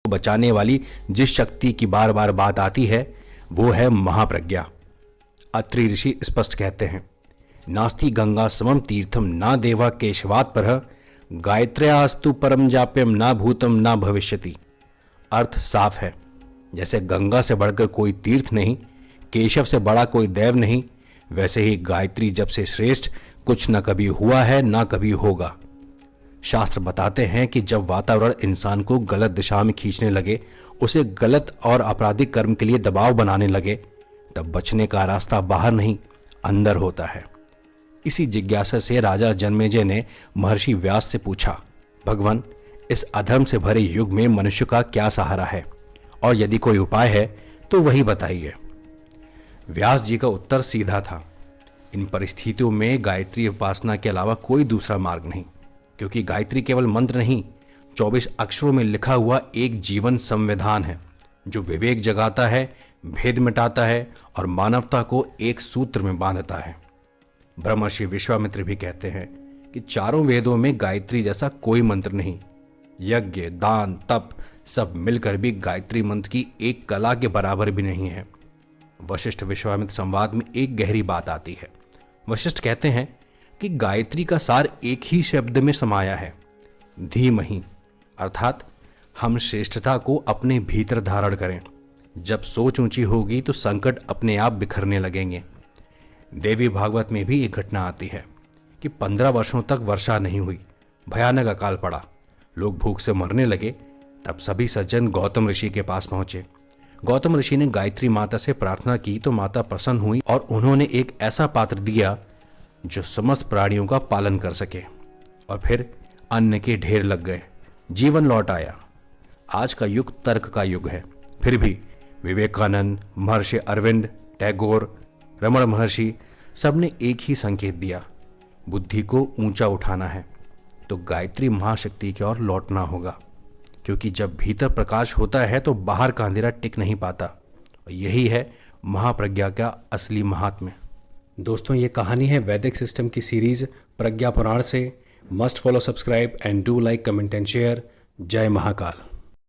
बचाने वाली जिस शक्ति की बार बार बात आती है वो है महाप्रज्ञा। अत्रि ऋषि स्पष्ट कहते हैं, नास्ति गंगा समम तीर्थम ना देवा केशवात् परः गायत्र्यास्तु परम जाप्यम ना भूतम ना भविष्यति। अर्थ साफ है, जैसे गंगा से बढ़कर कोई तीर्थ नहीं, केशव से बड़ा कोई देव नहीं, वैसे ही गायत्री जब से श्रेष्ठ कुछ न कभी हुआ है ना कभी होगा। शास्त्र बताते हैं कि जब वातावरण इंसान को गलत दिशा में खींचने लगे, उसे गलत और आपराधिक कर्म के लिए दबाव बनाने लगे, तब बचने का रास्ता बाहर नहीं अंदर होता है। इसी जिज्ञासा से राजा जन्मेजय ने महर्षि व्यास से पूछा, भगवान, इस अधर्म से भरे युग में मनुष्य का क्या सहारा है, और यदि कोई उपाय है तो वही बताइए। व्यास जी का उत्तर सीधा था, इन परिस्थितियों में गायत्री उपासना के अलावा कोई दूसरा मार्ग नहीं, क्योंकि गायत्री केवल मंत्र नहीं, 24 अक्षरों में लिखा हुआ एक जीवन संविधान है जो विवेक जगाता है, भेद मिटाता है और मानवता को एक सूत्र में बांधता है। ब्रह्मर्षि विश्वामित्र भी कहते हैं कि चारों वेदों में गायत्री जैसा कोई मंत्र नहीं। यज्ञ, दान, तप सब मिलकर भी गायत्री मंत्र की एक कला के बराबर भी नहीं है। वशिष्ठ विश्वामित्र संवाद में एक गहरी बात आती है। वशिष्ठ कहते हैं कि गायत्री का सार एक ही शब्द में समाया है, धीमहि, अर्थात हम श्रेष्ठता को अपने भीतर धारण करें। जब सोच ऊंची होगी तो संकट अपने आप बिखरने लगेंगे। देवी भागवत में भी एक घटना आती है कि 15 वर्षों तक वर्षा नहीं हुई, भयानक अकाल पड़ा, लोग भूख से मरने लगे। तब सभी सज्जन गौतम ऋषि के पास पहुंचे। गौतम ऋषि ने गायत्री माता से प्रार्थना की तो माता प्रसन्न हुई और उन्होंने एक ऐसा पात्र दिया जो समस्त प्राणियों का पालन कर सके, और फिर अन्न के ढेर लग गए, जीवन लौट आया। आज का युग तर्क का युग है, फिर भी विवेकानंद, महर्षि अरविंद, टैगोर, रमण महर्षि सबने एक ही संकेत दिया, बुद्धि को ऊंचा उठाना है तो गायत्री महाशक्ति की ओर लौटना होगा, क्योंकि जब भीतर प्रकाश होता है तो बाहर का अंधेरा टिक नहीं पाता। और यही है महाप्रज्ञा का असली महात्म्य। दोस्तों, ये कहानी है वैदिक सिस्टम की सीरीज प्रज्ञा पुराण से। Must follow, subscribe and do like, comment and share. जय महाकाल।